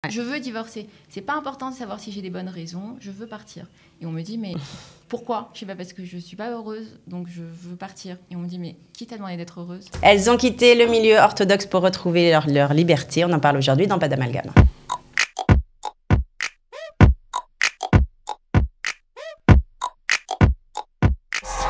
Je veux divorcer. C'est pas important de savoir si j'ai des bonnes raisons. Je veux partir. Et on me dit, mais pourquoi? Je sais pas, parce que je suis pas heureuse, donc je veux partir. Et on me dit, mais qui t'a demandé d'être heureuse? Elles ont quitté le milieu orthodoxe pour retrouver leur liberté. On en parle aujourd'hui dans Pas d'amalgame.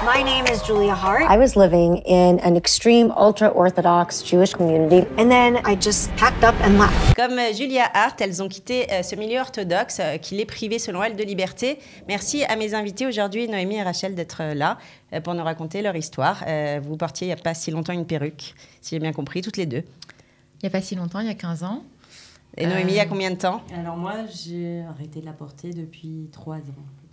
My name is Julia Hart. I was living in an extreme ultra-Orthodox Jewish community, and then I just packed up and left. Comme Julia Hart, elles ont quitté ce milieu orthodoxe qui les privait, selon elles, de liberté. Merci à mes invités aujourd'hui, Noémie et Rachel, d'être là pour nous raconter leur histoire. Vous portiez il n'y a pas si longtemps une perruque, si j'ai bien compris, toutes les deux. Il n'y a pas si longtemps, il y a 15 ans. Et Noémie, il y a combien de temps? Alors moi, j'ai arrêté de la porter depuis 3 ans.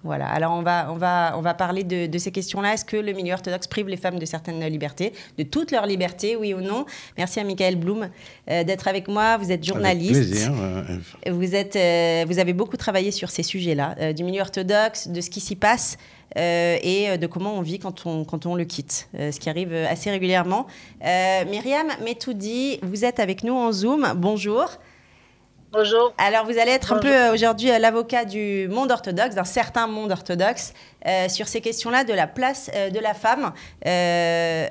Voilà, alors on va parler de ces questions-là. Est-ce que le milieu orthodoxe prive les femmes de certaines libertés, de toutes leurs libertés, oui ou non? Merci à Michael Blum d'être avec moi. Vous êtes journaliste. Avec plaisir. Vous avez beaucoup travaillé sur ces sujets-là, du milieu orthodoxe, de ce qui s'y passe et de comment on vit quand on le quitte, ce qui arrive assez régulièrement. Myriam Metoudi, vous êtes avec nous en Zoom. Bonjour. Bonjour. Alors, vous allez être un peu aujourd'hui l'avocat du monde orthodoxe, d'un certain monde orthodoxe, sur ces questions-là de la place de la femme.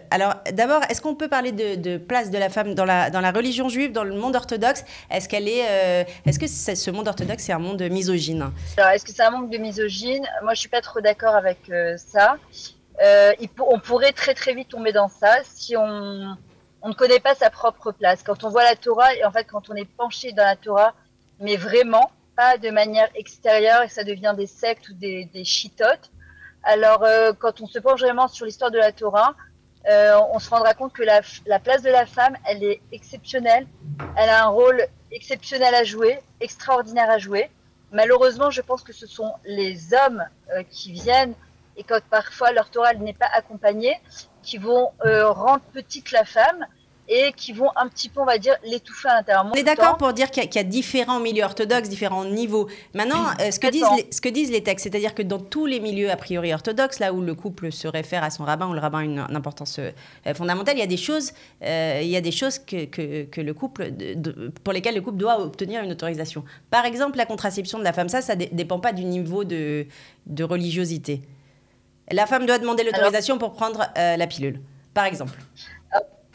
Alors, d'abord, est-ce qu'on peut parler de place de la femme dans la religion juive, dans le monde orthodoxe? Est-ce que ce monde orthodoxe, c'est un monde misogyne? Alors, est-ce que c'est un monde de misogyne? Moi, je suis pas trop d'accord avec ça. On pourrait très très vite tomber dans ça si on ne connaît pas sa propre place. Quand on voit la Torah, et en fait, quand on est penché dans la Torah, mais vraiment, pas de manière extérieure, et que ça devient des sectes ou des chitotes. Alors, quand on se penche vraiment sur l'histoire de la Torah, on se rendra compte que la place de la femme, elle est exceptionnelle. Elle a un rôle exceptionnel à jouer, extraordinaire à jouer. Malheureusement, je pense que ce sont les hommes qui viennent, et quand parfois leur Torah n'est pas accompagnée, qui vont rendre petite la femme et qui vont un petit peu, on va dire, l'étouffer à l'intérieur. On est d'accord pour dire qu'il y a différents milieux orthodoxes, différents niveaux. Maintenant, ce que disent les textes, c'est-à-dire que dans tous les milieux a priori orthodoxes, là où le couple se réfère à son rabbin, où le rabbin a une importance fondamentale, il y a des choses que le couple, pour lesquelles le couple doit obtenir une autorisation. Par exemple, la contraception de la femme, ça dépend pas du niveau de religiosité. La femme doit demander l'autorisation pour prendre la pilule, par exemple.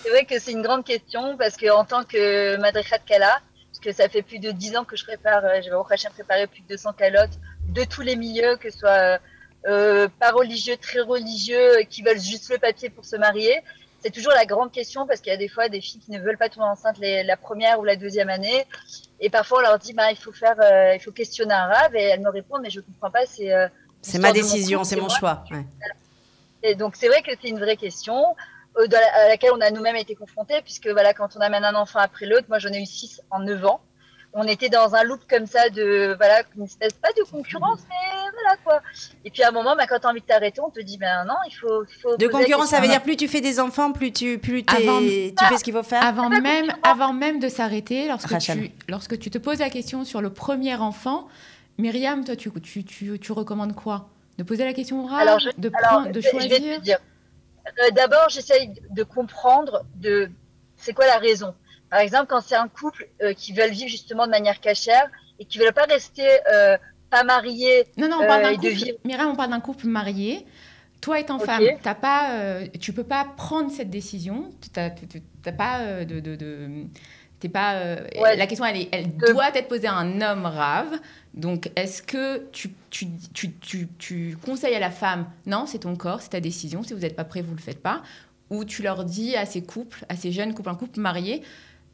C'est vrai que c'est une grande question parce qu'en tant que madrichat Kala, parce que ça fait plus de 10 ans que je prépare, j'ai au Hachem préparé plus de 200 calottes de tous les milieux, que ce soit pas religieux, très religieux, qui veulent juste le papier pour se marier. C'est toujours la grande question parce qu'il y a des fois des filles qui ne veulent pas tomber enceinte la première ou la deuxième année. Et parfois on leur dit, il faut questionner un rave, et elles me répondent, mais je ne comprends pas, c'est ma décision, c'est mon choix. Ouais. Et donc, c'est vrai que c'est une vraie question à laquelle on a nous-mêmes été confrontés, puisque voilà, quand on amène un enfant après l'autre, moi j'en ai eu 6 en 9 ans. On était dans un loop comme ça une espèce, pas de concurrence, mais voilà quoi. Et puis à un moment, quand tu as envie de t'arrêter, on te dit, non, il faut de concurrence, ça veut dire plus tu fais des enfants, plus tu fais ce qu'il faut faire. Avant même de s'arrêter, lorsque tu te poses la question sur le premier enfant, Myriam, toi, tu recommandes quoi? De poser la question orale, de choisir? Je vais te dire. D'abord, j'essaye de comprendre c'est quoi la raison. Par exemple, quand c'est un couple qui veulent vivre justement de manière cachère et qui ne veulent pas rester pas mariés. Non, on parle d'un couple. Myriam, on parle d'un couple marié. Toi étant femme, tu peux pas prendre cette décision. T'as pas T'es pas, la question, elle doit être posée à un homme rave. Donc, est-ce que tu conseilles à la femme, non, c'est ton corps, c'est ta décision, si vous n'êtes pas prêts, vous ne le faites pas, ou tu leur dis à ces couples, à ces jeunes couples, un couple marié,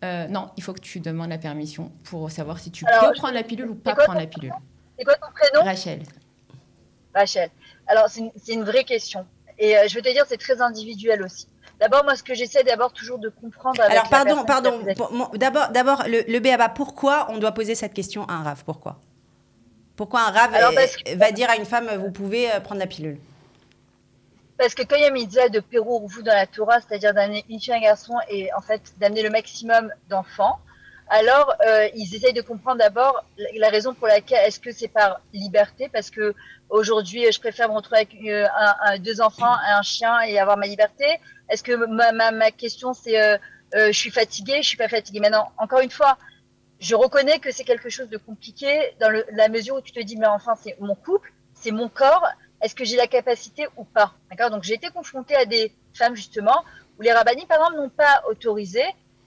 non, il faut que tu demandes la permission pour savoir si tu peux prendre la pilule ou pas prendre la pilule. C'est quoi ton prénom? Rachel. Alors, c'est une vraie question. Et je veux te dire, c'est très individuel aussi. D'abord, moi, ce que j'essaie toujours de comprendre avec Alors, pardon. D'abord, le B.A.B.A. Pourquoi on doit poser cette question à un rave? Pourquoi un rave va dire à une femme, vous pouvez prendre la pilule? Parce que quand il y a mitzvah de Pérou vous dans la Torah, c'est-à-dire d'amener une fille et un garçon et en fait d'amener le maximum d'enfants, alors ils essayent de comprendre d'abord la raison pour laquelle, est-ce que c'est par liberté, parce que aujourd'hui je préfère me retrouver avec 2 enfants, un chien et avoir ma liberté. Est-ce que ma question c'est je suis fatiguée, je suis pas fatiguée? Maintenant, encore une fois, je reconnais que c'est quelque chose de compliqué dans la mesure où tu te dis, mais enfin, c'est mon couple, c'est mon corps, est-ce que j'ai la capacité ou pas? D'accord? Donc, j'ai été confrontée à des femmes, justement, où les rabbinis, par exemple, n'ont pas autorisé.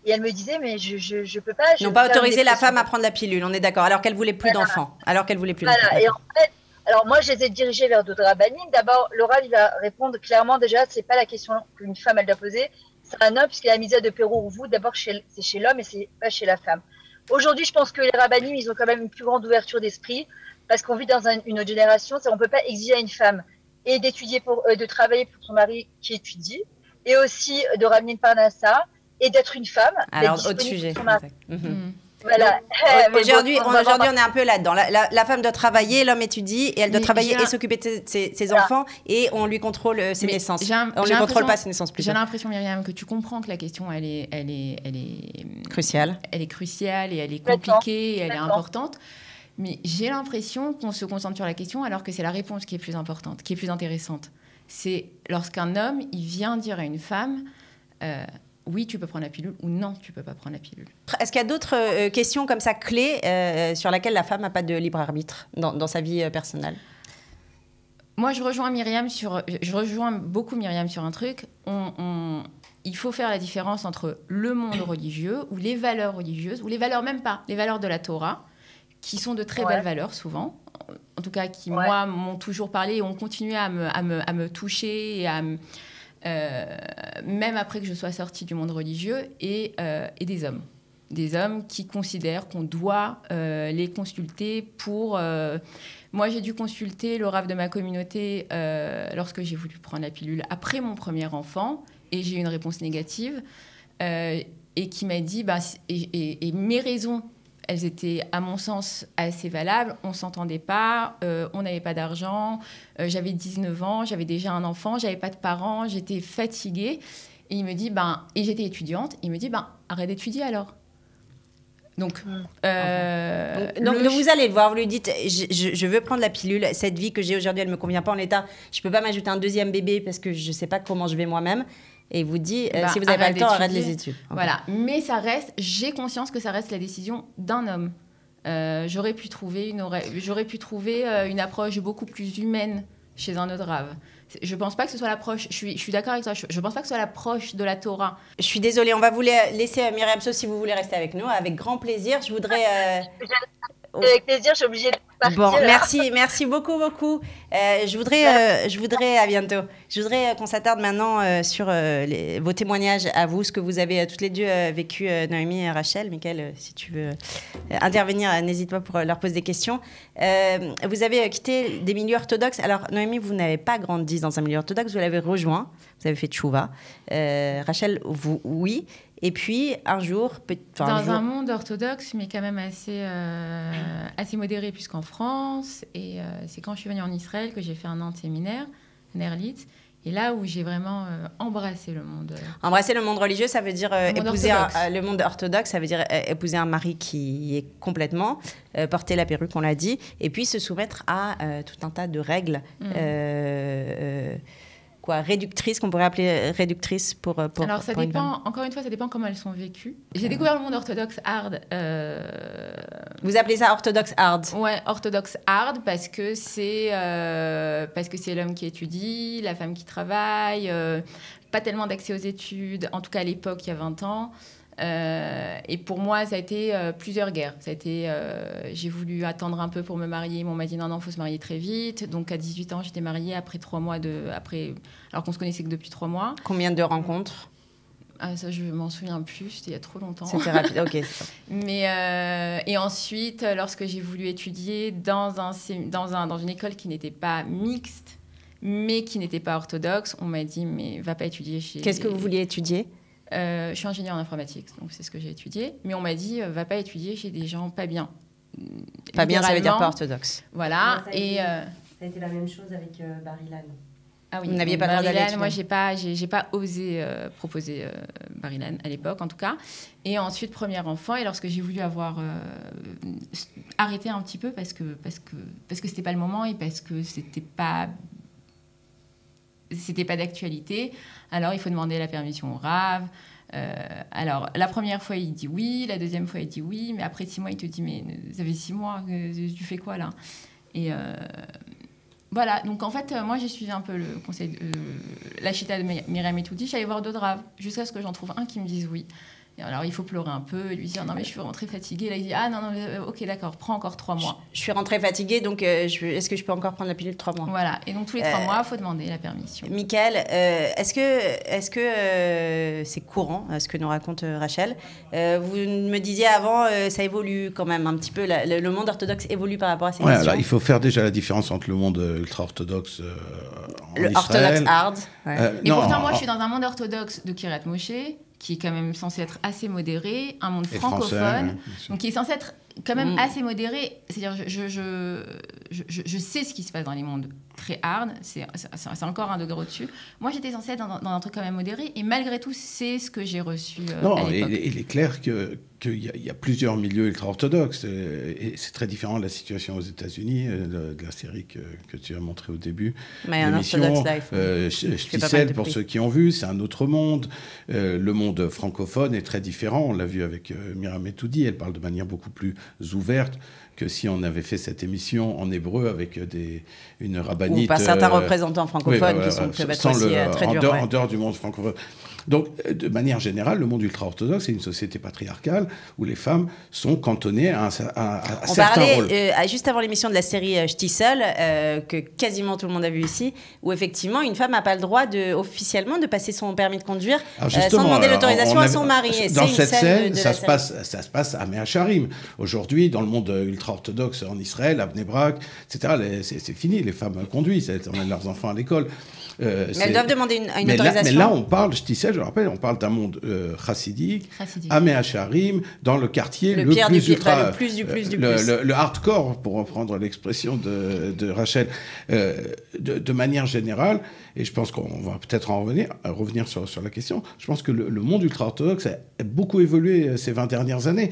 Et elles me disaient, mais je peux pas. Ils n'ont pas autorisé la femme à prendre la pilule, on est d'accord, alors qu'elle voulait plus d'enfants. Alors qu'elle voulait plus d'enfants. Et en fait, alors moi, je les ai dirigés vers d'autres rabbinis. D'abord, le Rav, il va répondre clairement, déjà, c'est pas la question qu'une femme, elle doit poser. C'est un homme, puisqu'il y a la misère de Pérou ou vous, d'abord, c'est chez l'homme et c'est pas chez la femme. Aujourd'hui, je pense que les rabbinis, ils ont quand même une plus grande ouverture d'esprit, parce qu'on vit dans une autre génération. On ne peut pas exiger à une femme et d'étudier de travailler pour son mari qui étudie, et aussi de ramener une parnassa, et d'être une femme. Alors, autre sujet. Voilà. Aujourd'hui, on est un peu là-dedans. La femme doit travailler, l'homme étudie, et elle doit travailler et s'occuper de ses enfants, et on lui contrôle ses naissances. On ne lui contrôle pas ses naissances plus. J'ai l'impression, Myriam, que tu comprends que la question, elle est cruciale. Elle est cruciale, et elle est compliquée, et elle est importante. Mais j'ai l'impression qu'on se concentre sur la question, alors que c'est la réponse qui est plus importante, qui est plus intéressante. C'est lorsqu'un homme, il vient dire à une femme... oui, tu peux prendre la pilule, ou non, tu peux pas prendre la pilule. Est-ce qu'il y a d'autres questions comme ça clés sur lesquelles la femme n'a pas de libre arbitre dans sa vie personnelle? Moi, je rejoins beaucoup Myriam sur un truc. Il faut faire la différence entre le monde religieux, ou les valeurs religieuses, ou les valeurs même pas, les valeurs de la Torah, qui sont de très belles valeurs souvent, en tout cas qui, moi, m'ont toujours parlé et ont continué à me toucher et à me... même après que je sois sortie du monde religieux, et des hommes qui considèrent qu'on doit les consulter pour... Moi, j'ai dû consulter le Rav de ma communauté lorsque j'ai voulu prendre la pilule après mon premier enfant, et j'ai eu une réponse négative, et qui m'a dit... et mes raisons, elles étaient, à mon sens, assez valables. On ne s'entendait pas, on n'avait pas d'argent, j'avais 19 ans, j'avais déjà un enfant, je n'avais pas de parents, j'étais fatiguée. Et il me dit, et j'étais étudiante, il me dit, arrête d'étudier alors. Donc vous allez le voir, vous lui dites, je veux prendre la pilule, cette vie que j'ai aujourd'hui, elle ne me convient pas en l'état, je ne peux pas m'ajouter un deuxième bébé parce que je ne sais pas comment je vais moi-même. Et il vous dit, si vous n'avez pas le temps, arrête les études. Okay. Voilà, mais ça reste, j'ai conscience que ça reste la décision d'un homme. J'aurais pu trouver une approche beaucoup plus humaine chez un autre Rav. Je ne pense pas que ce soit l'approche, je suis d'accord avec toi, je ne pense pas que ce soit l'approche de la Torah. Je suis désolée, on va vous laisser Myriam So si vous voulez rester avec nous, avec grand plaisir. Je voudrais... Avec plaisir, je suis obligée de partir. Bon, merci beaucoup. Je voudrais à bientôt. Je voudrais qu'on s'attarde maintenant sur vos témoignages à vous, ce que vous avez toutes les deux vécu, Noémie et Rachel. Mickaël, si tu veux intervenir, n'hésite pas pour leur poser des questions. Vous avez quitté des milieux orthodoxes. Alors, Noémie, vous n'avez pas grandi dans un milieu orthodoxe, vous l'avez rejoint, vous avez fait tchouva. Rachel, vous, oui. Et puis, un jour... un monde orthodoxe, mais quand même assez modéré, puisqu'en France. Et c'est quand je suis venue en Israël que j'ai fait un an de séminaire, un Erlitz. Et là où j'ai vraiment embrassé le monde. Embrasser le monde religieux, ça veut dire épouser le monde orthodoxe, ça veut dire épouser un mari qui est complètement, porter la perruque, on l'a dit, et puis se soumettre à tout un tas de règles. Réductrices, qu'on pourrait appeler réductrices pour Alors, ça dépend, encore une fois, ça dépend comment elles sont vécues. J'ai découvert le monde orthodoxe hard. Vous appelez ça orthodoxe hard? Ouais, orthodoxe hard, parce que c'est l'homme qui étudie, la femme qui travaille, pas tellement d'accès aux études, en tout cas à l'époque, il y a 20 ans. Et pour moi, ça a été plusieurs guerres. Ça a été, j'ai voulu attendre un peu pour me marier. On m'a dit non, faut se marier très vite. Donc à 18 ans, j'étais mariée après 3 mois alors qu'on se connaissait que depuis 3 mois. Combien de rencontres? Ça, je m'en souviens plus. C'était il y a trop longtemps. C'était rapide. Ok. Mais et ensuite, lorsque j'ai voulu étudier dans une école qui n'était pas mixte, mais qui n'était pas orthodoxe, on m'a dit mais va pas étudier chez. Qu'est-ce que vous vouliez étudier? Je suis ingénieure en informatique, donc c'est ce que j'ai étudié. Mais on m'a dit, va pas étudier chez des gens pas bien. Pas bien, ça veut dire pas orthodoxe. Voilà. Ça a été la même chose avec Bar-Ilan. Ah oui. Vous n'aviez pas le droit d'aller étudier. Moi, j'ai pas osé proposer Bar-Ilan à l'époque, en tout cas. Et ensuite, premier enfant. Et lorsque j'ai voulu arrêter un petit peu parce que c'était pas le moment et parce que c'était pas d'actualité. Alors, il faut demander la permission au Rav. Alors, la première fois, il dit oui, la deuxième fois, il dit oui, mais après 6 mois, il te dit, mais ça fait 6 mois, tu fais quoi là? Et voilà, donc en fait, moi, j'ai suivi un peu le conseil, la chita de Myriam Etoudi, j'allais voir d'autres raves, jusqu'à ce que j'en trouve un qui me dise oui. Et alors, il faut pleurer un peu, et lui dire, non, mais je suis rentrée fatiguée. Là, il dit, ah non, ok, d'accord, prends encore 3 mois. Je suis rentrée fatiguée, donc est-ce que je peux encore prendre la pilule de 3 mois? Voilà, et donc tous les 3 mois, il faut demander la permission. Mickaël, est-ce que c'est courant, ce que nous raconte Rachel? Vous me disiez avant, ça évolue quand même un petit peu, le monde orthodoxe évolue par rapport à ces questions. Alors, il faut faire déjà la différence entre le monde ultra-orthodoxe en le Israël. Orthodoxe hard. Et pourtant, moi, je suis dans un monde orthodoxe de Kiryat Moshe, qui est quand même censé être assez modéré, un monde francophone, donc qui est censé être quand même assez modéré. C'est-à-dire, je sais ce qui se passe dans les mondes très hard, c'est encore un degré au-dessus. Moi, j'étais censée être dans un truc quand même modéré, et malgré tout, c'est ce que j'ai reçu à l'époque. Il est clair qu'il y a plusieurs milieux ultra-orthodoxes, et c'est très différent de la situation aux États-Unis, de la série que tu as montrée au début. Mais un Orthodox Life. Shtisel, pour ceux qui ont vu, c'est un autre monde. Le monde francophone est très différent. On l'a vu avec Myriam Etoudi, elle parle de manière beaucoup plus ouverte que si on avait fait cette émission en hébreu avec une rabbinite... Ou pas certains représentants francophones qui peuvent être aussi très durs. En dehors du monde francophone. Donc, de manière générale, le monde ultra-orthodoxe, c'est une société patriarcale où les femmes sont cantonnées à certains rôles. On parlait, juste avant l'émission de la série Shtisel, que quasiment tout le monde a vu ici, où effectivement, une femme n'a pas le droit officiellement de passer son permis de conduire sans demander l'autorisation à son mari. Dans cette scène, ça se passe à Mea Sharim. Aujourd'hui, dans le monde ultra-orthodoxe en Israël, à Bnei Brak, etc., c'est fini. Les femmes conduisent, elles emmènent leurs enfants à l'école. Mais elles doivent demander une autorisation. Mais là, on parle, je le rappelle, on parle d'un monde chassidique, à Mea Sharim, dans le quartier le plus ultra... Le hardcore, pour reprendre l'expression de Rachel. De manière générale, et je pense qu'on va peut-être en revenir sur la question, je pense que le monde ultra-orthodoxe a beaucoup évolué ces 20 dernières années.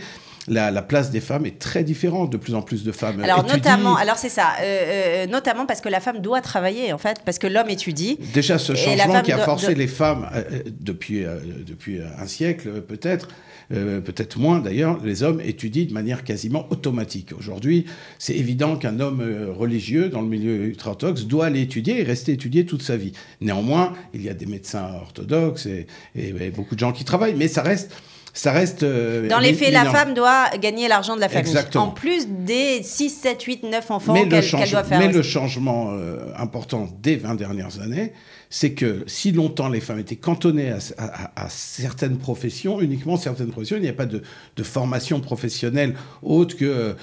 La place des femmes est très différente, de plus en plus de femmes étudient. C'est ça, notamment parce que la femme doit travailler, en fait, parce que l'homme étudie. Déjà, ce changement qui a forcé les femmes, depuis un siècle peut-être, peut-être moins d'ailleurs, les hommes étudient de manière quasiment automatique. Aujourd'hui, c'est évident qu'un homme religieux dans le milieu ultra-orthodoxe doit aller étudier et rester étudier toute sa vie. Néanmoins, il y a des médecins orthodoxes et beaucoup de gens qui travaillent, mais ça reste dans les faits, la femme doit gagner l'argent de la famille. Exactement. En plus des 6, 7, 8, 9 enfants qu'elle doit faire. Mais le changement important des 20 dernières années, c'est que si longtemps les femmes étaient cantonnées à certaines professions, uniquement certaines professions, il n'y a pas de formation professionnelle autre que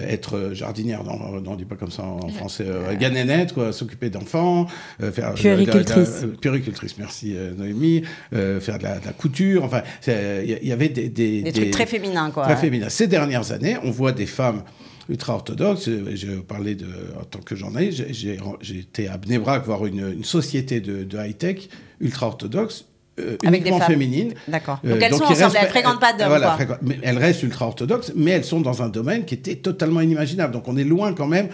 être jardinière, on ne dit pas comme ça en français, ganénette, s'occuper d'enfants, faire... Puéricultrice, merci Noémie, faire de la couture, enfin, il y avait des trucs très féminins, quoi. Très féminins. Ces dernières années, on voit des femmes ultra-orthodoxes. J'ai parlé en tant que journaliste, j'ai été à Bnei Brak voir une société de high-tech ultra-orthodoxe, uniquement féminine. D'accord. Donc elles sont ensemble, elles ne fréquentent pas d'hommes. Voilà, elles restent ultra-orthodoxes, mais elles sont dans un domaine qui était totalement inimaginable. Donc on est loin quand même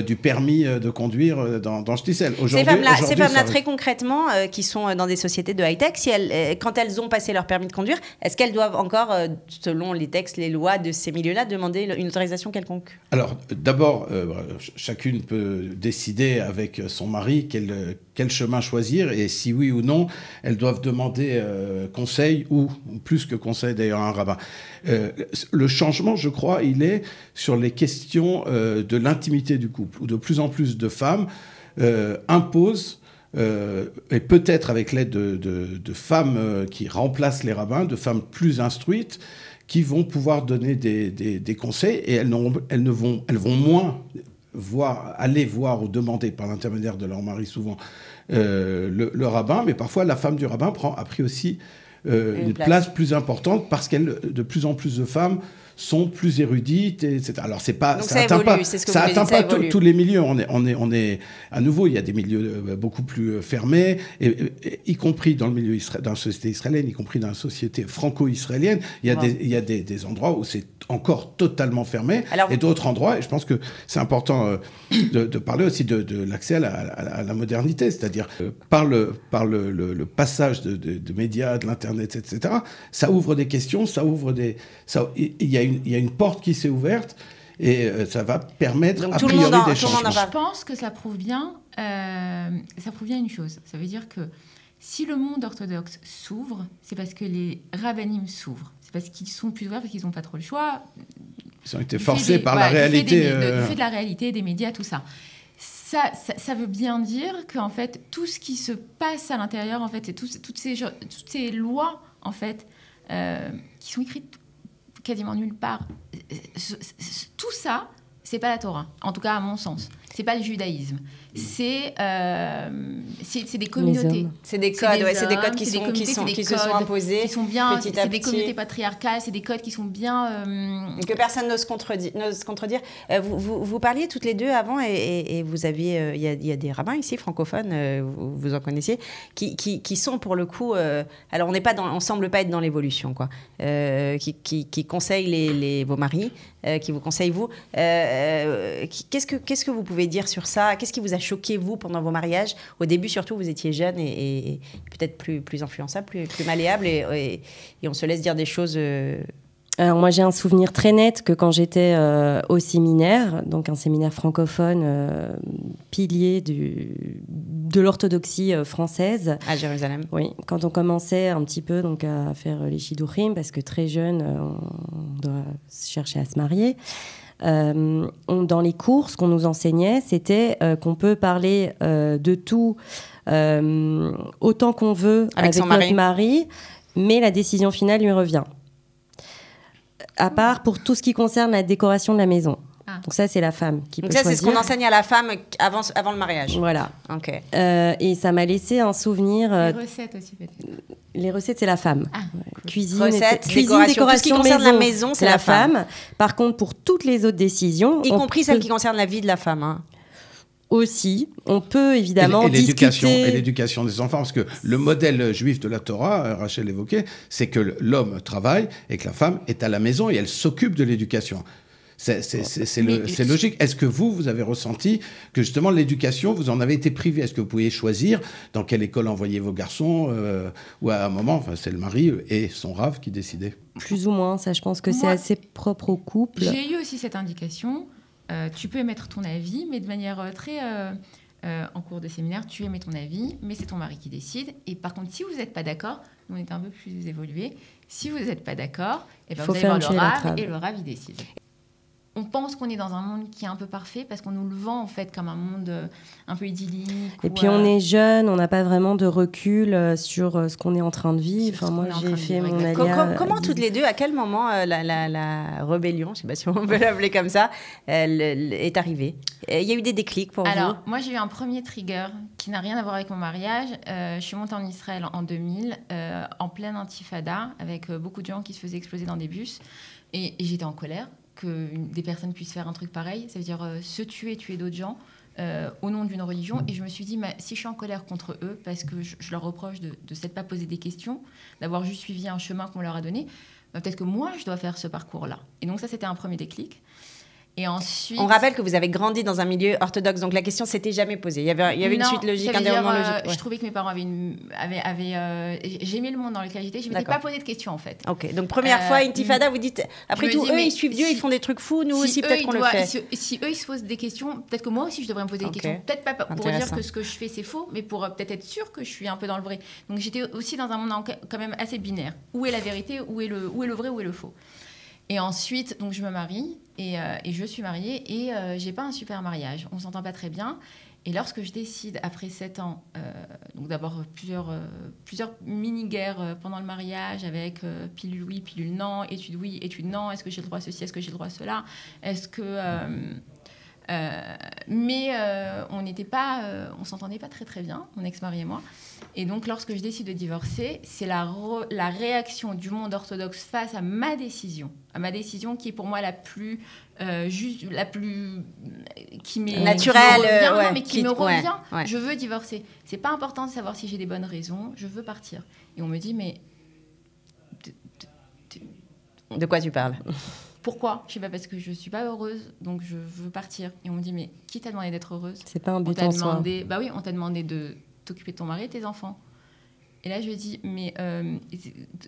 du permis de conduire dans Shtisel. Ces femmes-là, très concrètement, qui sont dans des sociétés de high-tech, quand elles ont passé leur permis de conduire, est-ce qu'elles doivent encore, selon les textes, les lois de ces milieux-là, demander une autorisation quelconque? Alors, d'abord, chacune peut décider avec son mari quel chemin choisir, et si oui ou non, elles doivent demander conseil, ou plus que conseil d'ailleurs à un rabbin. Le changement, je crois, il est sur les questions de l'intimité du couple, où de plus en plus de femmes imposent, et peut-être avec l'aide de femmes qui remplacent les rabbins, de femmes plus instruites, qui vont pouvoir donner des conseils, et elles vont moins aller voir ou demander par l'intermédiaire de leur mari souvent le rabbin, mais parfois la femme du rabbin a pris aussi une place plus importante, parce que de plus en plus de femmes sont plus érudites, etc. Alors c'est pas, donc ça atteint évolue, pas, c'est ce que ça vous atteint dites, ça pas évolue. tous les milieux. On est à nouveau, il y a des milieux beaucoup plus fermés, et y compris dans le milieu dans la société israélienne, y compris dans la société franco-israélienne, il y a des endroits où c'est encore totalement fermé, et d'autres endroits, et je pense que c'est important de parler aussi de l'accès à la modernité, c'est-à-dire par le passage de médias, de l'internet, etc. Ça ouvre des questions, il y a une porte qui s'est ouverte, et ça va permettre a priori des changements. Je pense que ça prouve bien une chose. Ça veut dire que si le monde orthodoxe s'ouvre, c'est parce que les rabbinim s'ouvrent. C'est parce qu'ils sont plus ouverts, parce qu'ils n'ont pas trop le choix. Ils ont été forcés par la réalité. Du fait de la réalité, des médias, tout ça. Ça veut bien dire qu'en fait, tout ce qui se passe à l'intérieur, en fait, c'est toutes ces lois, en fait, qui sont écrites quasiment nulle part. Tout ça, c'est pas la Torah. En tout cas, à mon sens. C'est pas le judaïsme. C'est des communautés. C'est des codes, c'est des codes qui se sont imposés. Qui sont bien. C'est des communautés patriarcales. C'est des codes qui sont bien. Que personne n'ose contredire. Vous parliez toutes les deux avant, et vous aviez, il y a des rabbins ici francophones, vous en connaissiez, qui sont pour le coup. Alors on semble pas être dans l'évolution, quoi. Qui conseillent vos maris, qui vous conseillent vous. Qu'est-ce que vous pouvez dire sur ça? Qu'est-ce qui vous a choqué, vous, pendant vos mariages? Au début, surtout, vous étiez jeune et peut-être plus influençable, plus malléable, et on se laisse dire des choses... Alors moi, j'ai un souvenir très net que quand j'étais au séminaire, donc un séminaire francophone, pilier de l'orthodoxie française. À Jérusalem. Oui, quand on commençait un petit peu donc, à faire les shidduchim, parce que très jeune, on doit chercher à se marier. Dans les cours, ce qu'on nous enseignait, c'était qu'on peut parler de tout autant qu'on veut avec notre mari, mais la décision finale lui revient. À part pour tout ce qui concerne la décoration de la maison. Donc ça, c'est la femme qui peut choisir. Donc ça, c'est ce qu'on enseigne à la femme avant le mariage. Voilà. Ok. Et ça m'a laissé un souvenir... Les recettes aussi, peut-être. Les recettes, c'est la femme. Cuisine, décoration, tout ce qui concerne la maison, c'est la femme. Par contre, pour toutes les autres décisions... Y compris celles qui concernent la vie de la femme. Hein. Aussi, on peut évidemment discuter... Et l'éducation des enfants, parce que le modèle juif de la Torah, Rachel évoquait, c'est que l'homme travaille et que la femme est à la maison et elle s'occupe de l'éducation. C'est logique. Est-ce que vous avez ressenti que justement l'éducation, vous en avez été privé? Est-ce que vous pouviez choisir dans quelle école envoyer vos garçons, ou à un moment, c'est le mari et son rav qui décidaient? Plus ou moins, ça je pense que c'est assez propre au couple. J'ai eu aussi cette indication. Tu peux émettre ton avis, mais de manière très... en cours de séminaire, tu émets ton avis, mais c'est ton mari qui décide. Et par contre, si vous n'êtes pas d'accord, nous on est un peu plus évolués, si vous n'êtes pas d'accord, vous allez voir le rav, et le rav il décide. On pense qu'on est dans un monde qui est un peu parfait parce qu'on nous le vend en fait comme un monde un peu idyllique. Et puis on est jeune, on n'a pas vraiment de recul sur ce qu'on est en train de vivre. Enfin, moi, j'ai fait mon alia. Comment toutes les deux, à quel moment la rébellion, je ne sais pas si on peut l'appeler comme ça, est arrivée? Il y a eu des déclics pour vous? Alors, moi, j'ai eu un premier trigger qui n'a rien à voir avec mon mariage. Je suis montée en Israël en 2000, en pleine intifada, avec beaucoup de gens qui se faisaient exploser dans des bus. Et j'étais en colère que des personnes puissent faire un truc pareil. Ça veut dire se tuer d'autres gens au nom d'une religion. Et je me suis dit, si je suis en colère contre eux, parce que je leur reproche de ne s'être pas posé des questions, d'avoir juste suivi un chemin qu'on leur a donné, peut-être que moi, je dois faire ce parcours-là. Et donc ça, c'était un premier déclic. Et ensuite... On rappelle que vous avez grandi dans un milieu orthodoxe, donc la question ne s'était jamais posée. Il y avait une suite logique, un déroulement logique. Ouais. Je trouvais que mes parents avaient j'aimais le monde dans lequel j'étais. Je ne m'étais pas posé de questions, en fait. Ok, donc première fois, intifada, vous dites, après tout, eux, ils suivent Dieu, ils font des trucs fous, nous aussi, peut-être qu'on le fait. Si eux, ils se posent des questions, peut-être que moi aussi, je devrais me poser des questions. Peut-être pas pour dire que ce que je fais, c'est faux, mais pour peut-être être sûre que je suis un peu dans le vrai. Donc j'étais aussi dans un monde quand même assez binaire. Où est la vérité, où est le vrai, où est le faux? Et ensuite, donc je me marie et je suis mariée et j'ai pas un super mariage. On s'entend pas très bien. Et lorsque je décide, après 7 ans, donc d'abord plusieurs mini-guerres pendant le mariage avec pilule oui, pilule non, étude oui, étude non, est-ce que j'ai le droit à ceci, est-ce que j'ai le droit à cela, est-ce que Mais on s'entendait pas très très bien, mon ex-mari et moi. Et donc, lorsque je décide de divorcer, c'est la réaction du monde orthodoxe face à ma décision qui est pour moi la plus juste, la plus qui m'est naturelle, qui me revient. Je veux divorcer. C'est pas important de savoir si j'ai des bonnes raisons. Je veux partir. Et on me dit mais de quoi tu parles? Pourquoi? Je sais pas, parce que je suis pas heureuse, donc je veux partir. Et on me dit mais qui t'a demandé d'être heureuse? C'est pas un but en soi. Bah oui, on t'a demandé de t'occuper de ton mari et tes enfants. Et là, je lui dis, mais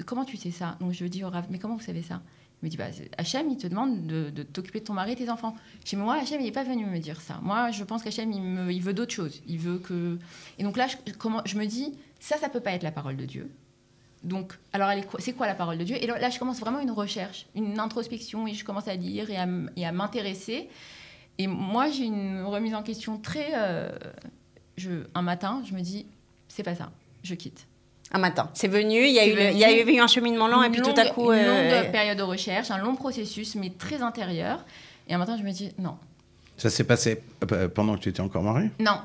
comment tu sais ça? Donc, je lui dis au Rav, mais comment vous savez ça? Il me dit, bah, Hachem, il te demande de t'occuper de ton mari et tes enfants. Je dis, mais moi, Hachem, il n'est pas venu me dire ça. Moi, je pense qu'Hachem, il veut d'autres choses. Il veut que... Et donc là, je me dis, ça ne peut pas être la parole de Dieu. Donc, alors, c'est quoi la parole de Dieu? Et là, je commence vraiment une recherche, une introspection, et je commence à lire et à m'intéresser. Et moi, j'ai une remise en question très... un matin, je me dis, c'est pas ça, je quitte. Un matin, c'est venu, il y a eu un cheminement lent, et puis tout à coup... Une longue période de recherche, un long processus, mais très intérieur. Et un matin, je me dis, non. Ça s'est passé pendant que tu étais encore mariée? Non,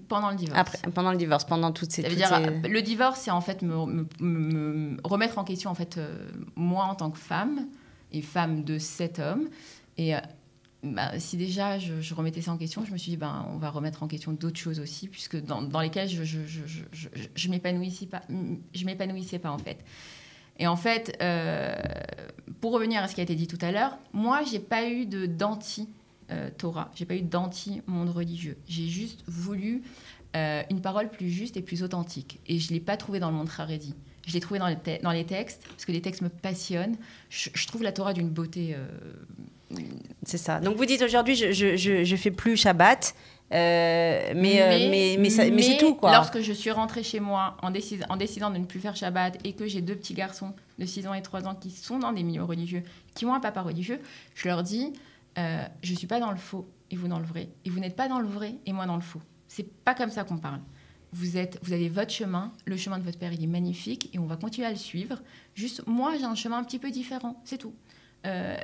pendant le divorce. Après, pendant le divorce, pendant toutes ces... Le divorce, c'est en fait me remettre en question, en fait, moi en tant que femme, et femme de 7 hommes. Et... si déjà je remettais ça en question, je me suis dit on va remettre en question d'autres choses aussi, puisque dans lesquelles je m'épanouissais pas en fait. Et en fait, pour revenir à ce qui a été dit tout à l'heure, moi j'ai pas eu d'anti-Torah, j'ai pas eu d'anti-monde religieux. J'ai juste voulu une parole plus juste et plus authentique, et je l'ai pas trouvée dans le monde haredi. Je l'ai trouvée dans les textes, parce que les textes me passionnent. Je trouve la Torah d'une beauté... C'est ça. Donc vous dites aujourd'hui, je fais plus Shabbat, mais c'est tout, quoi. Lorsque je suis rentrée chez moi en décidant de ne plus faire Shabbat, et que j'ai 2 petits garçons de 6 ans et 3 ans qui sont dans des milieux religieux, qui ont un papa religieux, je leur dis, je suis pas dans le faux et vous dans le vrai, et vous n'êtes pas dans le vrai et moi dans le faux. C'est pas comme ça qu'on parle. Vous avez votre chemin, le chemin de votre père, il est magnifique et on va continuer à le suivre. Juste, moi, j'ai un chemin un petit peu différent, c'est tout.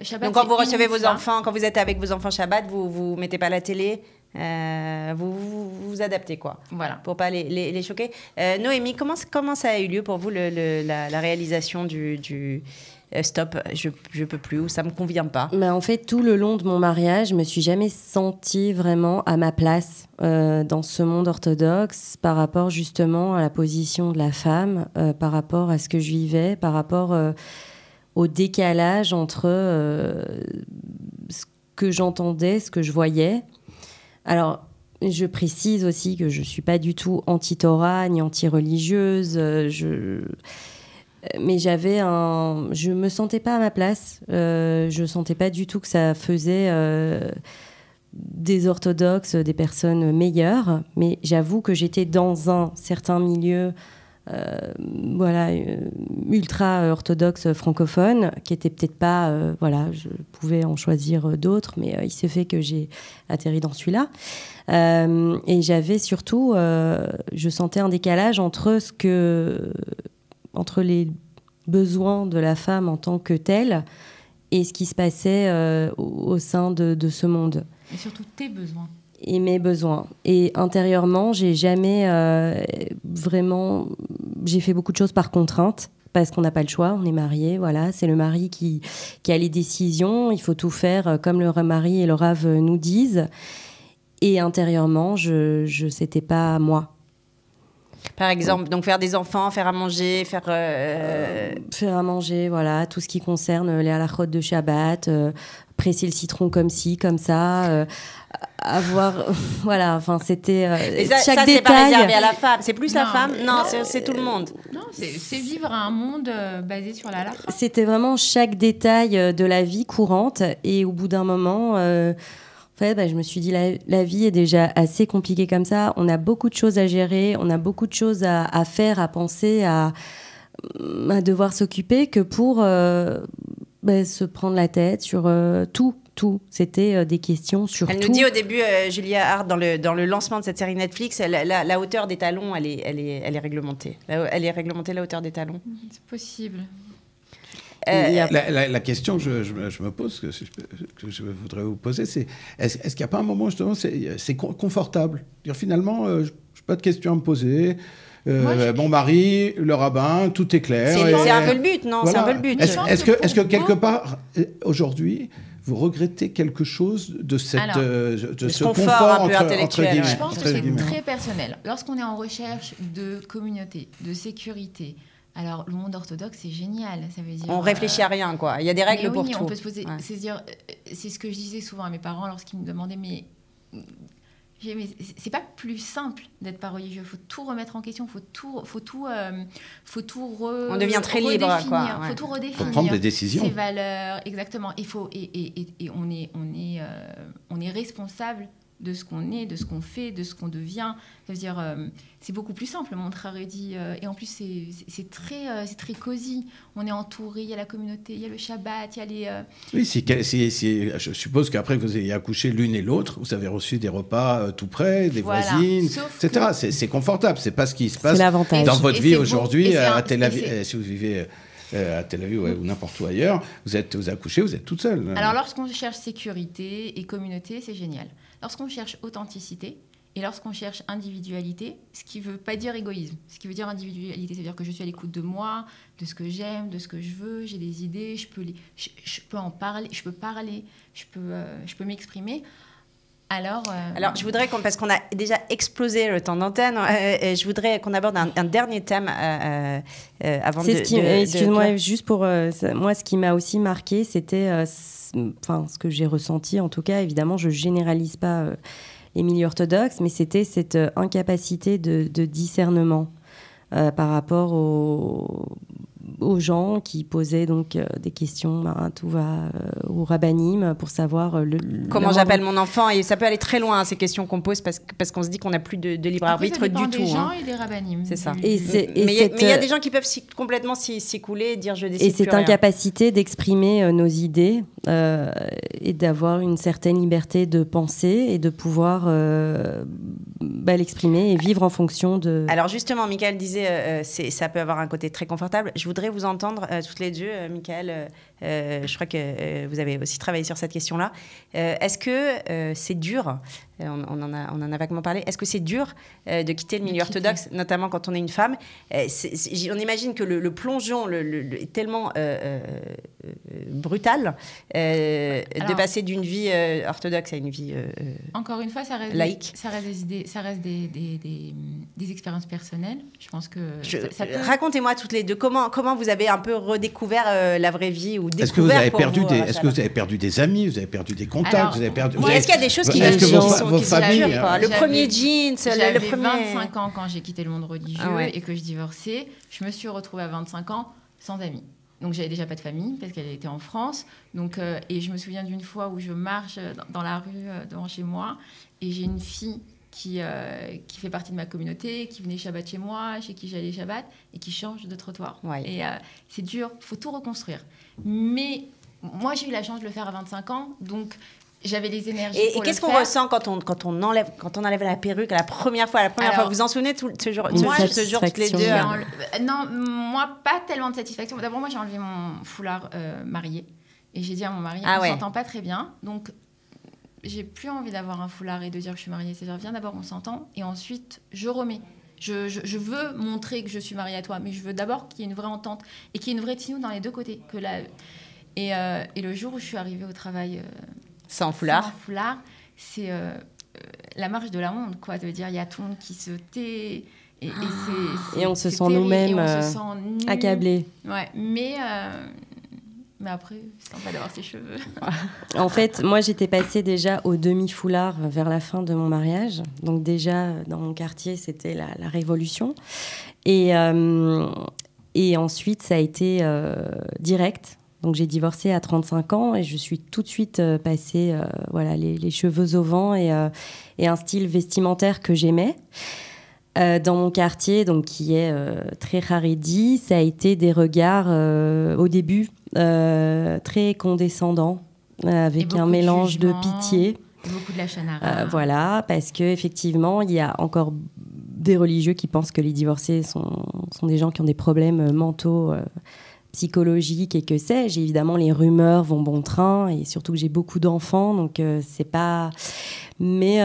Shabbat, donc quand vous recevez vos enfants, quand vous êtes avec vos enfants Shabbat, vous mettez pas la télé, vous adaptez, quoi. Voilà. Pour pas les choquer. Noémie, comment ça a eu lieu pour vous la réalisation du stop, je peux plus, ou ça me convient pas? En fait, tout le long de mon mariage, je me suis jamais sentie vraiment à ma place dans ce monde orthodoxe, par rapport justement à la position de la femme, par rapport à ce que je vivais, par rapport au décalage entre ce que j'entendais, ce que je voyais. Alors, je précise aussi que je ne suis pas du tout anti-Torah ni anti-religieuse. Mais je me sentais pas à ma place. Je sentais pas du tout que ça faisait des orthodoxes des personnes meilleures. Mais j'avoue que j'étais dans un certain milieu ultra orthodoxe francophone, qui était peut-être pas, je pouvais en choisir d'autres, mais il s'est fait que j'ai atterri dans celui-là. Et j'avais surtout, je sentais un décalage entre les besoins de la femme en tant que telle et ce qui se passait au sein de ce monde. Et surtout tes besoins. Et mes besoins. Et intérieurement, j'ai jamais vraiment... J'ai fait beaucoup de choses par contrainte, parce qu'on n'a pas le choix, on est mariés, voilà. C'est le mari qui a les décisions, il faut tout faire comme le mari et le Rav nous disent. Et intérieurement, c'était pas moi. Par exemple, donc faire des enfants, faire à manger, faire à manger, voilà, tout ce qui concerne les halachot de Shabbat, presser le citron comme ci, comme ça, voilà, enfin c'était chaque détail. C'est pas réservé à la femme, c'est plus la femme. Non, c'est tout le monde. Non, c'est vivre un monde basé sur la halakha. C'était vraiment chaque détail de la vie courante, et au bout d'un moment. Je me suis dit, la vie est déjà assez compliquée comme ça. On a beaucoup de choses à gérer, on a beaucoup de choses à faire, à penser, à devoir s'occuper, que pour se prendre la tête sur tout. C'était des questions sur tout. Elle nous dit au début, Julia Hart, dans le lancement de cette série Netflix, la hauteur des talons, elle est réglementée. Elle est réglementée, la hauteur des talons. C'est possible. La question que je me pose, que je voudrais vous poser, c'est est-ce qu'il n'y a pas un moment, justement, c'est confortable, dire finalement, je n'ai pas de questions à me poser. Mon mari, le rabbin, tout est clair. C'est un peu le but, non? Voilà. C'est un peu le but. Est-ce que quelque part, aujourd'hui, vous regrettez quelque chose de ce confort un peu intellectuel? Je pense que c'est très personnel. Lorsqu'on est en recherche de communauté, de sécurité, alors le monde orthodoxe, c'est génial. Ça veut dire, on réfléchit à rien, quoi. Il y a des règles pour tout. On peut se poser. C'est ce que je disais souvent à mes parents lorsqu'ils me demandaient, mais c'est pas plus simple d'être pas religieux. Il faut tout remettre en question. Faut tout on devient très libre, quoi. Faut tout redéfinir. Faut prendre des décisions. Ses valeurs, exactement. Il faut et on est responsable de ce qu'on est, de ce qu'on fait, de ce qu'on devient. Ça veut dire, c'est beaucoup plus simple, mon frère dit. Et en plus, c'est très cosy. On est entouré, il y a la communauté, il y a le Shabbat, il y a les... Oui, je suppose qu'après que vous ayez accouché l'une et l'autre, vous avez reçu des repas tout près, des voisines, etc. C'est confortable, c'est pas ce qui se passe dans votre vie aujourd'hui à Tel Aviv. Si vous vivez... à Tel Aviv ou n'importe où ailleurs, vous accouchez, vous êtes toute seule. Alors, lorsqu'on cherche sécurité et communauté, c'est génial. Lorsqu'on cherche authenticité et lorsqu'on cherche individualité, ce qui ne veut pas dire égoïsme, ce qui veut dire individualité, c'est-à-dire que je suis à l'écoute de moi, de ce que j'aime, de ce que je veux, j'ai des idées, je peux en parler, je peux m'exprimer. Alors, je voudrais parce qu'on a déjà explosé le temps d'antenne, je voudrais qu'on aborde un dernier thème avant excuse-moi, juste pour moi, ce qui m'a aussi marqué, c'était, ce que j'ai ressenti, en tout cas, évidemment, je généralise pas les milieux orthodoxes, mais c'était cette incapacité de discernement par rapport aux gens qui posaient donc des questions, tout va au rabbinim pour savoir comment j'appelle mon enfant, et ça peut aller très loin ces questions qu'on pose parce qu'on se dit qu'on n'a plus de libre arbitre du tout. Des gens et des rabbinim. C'est ça. Mais il y a des gens qui peuvent complètement s'écouler et dire je décide. Et cette incapacité d'exprimer nos idées et d'avoir une certaine liberté de penser et de pouvoir l'exprimer et vivre en fonction de... Alors justement, Michael disait ça peut avoir un côté très confortable. Je voudrais vous entendre toutes les deux, Michael. Je crois que vous avez aussi travaillé sur cette question-là. Est-ce que c'est dur, on en a vaguement parlé, est-ce que c'est dur de quitter le milieu orthodoxe, notamment quand on est une femme? On imagine que le plongeon est tellement brutal de passer d'une vie orthodoxe à une vie encore une fois, ça reste laïque. Ça reste des idées, ça reste des expériences personnelles. Je pense que ça peut... Racontez-moi toutes les deux, comment vous avez un peu redécouvert la vraie vie ou est-ce que vous avez perdu des amis, vous avez perdu des contacts, est-ce qu'il y a des choses qui le premier jeans, j'avais 25 ans quand j'ai quitté le monde religieux et que je divorçais, je me suis retrouvée à 25 ans sans amis. Donc j'avais déjà pas de famille parce qu'elle était en France. Donc et je me souviens d'une fois où je marche dans la rue devant chez moi et j'ai une fille qui fait partie de ma communauté, qui venait Shabbat chez moi, chez qui j'allais Shabbat, et qui change de trottoir. Ouais. Et c'est dur, il faut tout reconstruire. Mais moi, j'ai eu la chance de le faire à 25 ans, donc j'avais les énergies pour le faire. Et qu'est-ce qu'on ressent quand on enlève la perruque la première fois vous vous en souvenez ce jour toutes les deux? Non, moi, pas tellement de satisfaction. D'abord, moi, j'ai enlevé mon foulard marié, et j'ai dit à mon mari, on s'entend pas très bien, donc... J'ai plus envie d'avoir un foulard et de dire que je suis mariée. C'est-à-dire, viens d'abord, on s'entend, et ensuite, je remets. Je veux montrer que je suis mariée à toi, mais je veux d'abord qu'il y ait une vraie entente et qu'il y ait une vraie tinoue dans les deux côtés. Et le jour où je suis arrivée au travail sans foulard, c'est la marche de la honte, quoi. Ça veut dire, il y a tout le monde qui se tait. Et on se sent nous-mêmes accablés. Ouais, mais après, c'est sympa d'avoir ses cheveux. En fait, moi, j'étais passée déjà au demi-foulard vers la fin de mon mariage. Donc déjà, dans mon quartier, c'était la révolution. Et ensuite, ça a été direct. Donc j'ai divorcé à 35 ans et je suis tout de suite passée les cheveux au vent et un style vestimentaire que j'aimais. Dans mon quartier, donc, qui est très haredi, ça a été des regards au début très condescendants, avec un mélange de pitié. Beaucoup de la chanara. Voilà, parce qu'effectivement, il y a encore des religieux qui pensent que les divorcés sont des gens qui ont des problèmes mentaux psychologique et que sais-je. Évidemment, les rumeurs vont bon train et surtout que j'ai beaucoup d'enfants, donc c'est pas... Mais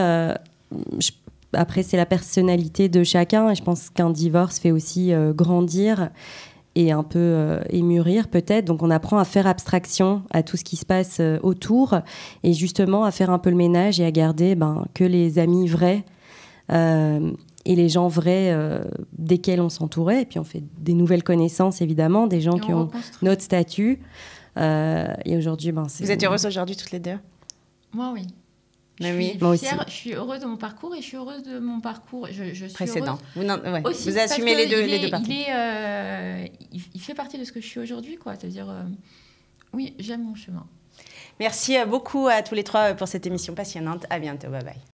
après, c'est la personnalité de chacun et je pense qu'un divorce fait aussi grandir et un peu émûrir peut-être. Donc on apprend à faire abstraction à tout ce qui se passe autour et justement à faire un peu le ménage et à garder que les amis vrais et les gens vrais desquels on s'entourait. Et puis on fait des nouvelles connaissances évidemment, des gens qui ont notre statut. Et aujourd'hui, Vous êtes heureuse aujourd'hui toutes les deux? Moi, oui. Moi aussi. Je suis heureuse de mon parcours et je suis heureuse de mon parcours. Je suis précédent. Aussi, vous assumez les deux parties. Il fait partie de ce que je suis aujourd'hui, quoi. C'est-à-dire, oui, j'aime mon chemin. Merci beaucoup à tous les trois pour cette émission passionnante. À bientôt. Bye bye.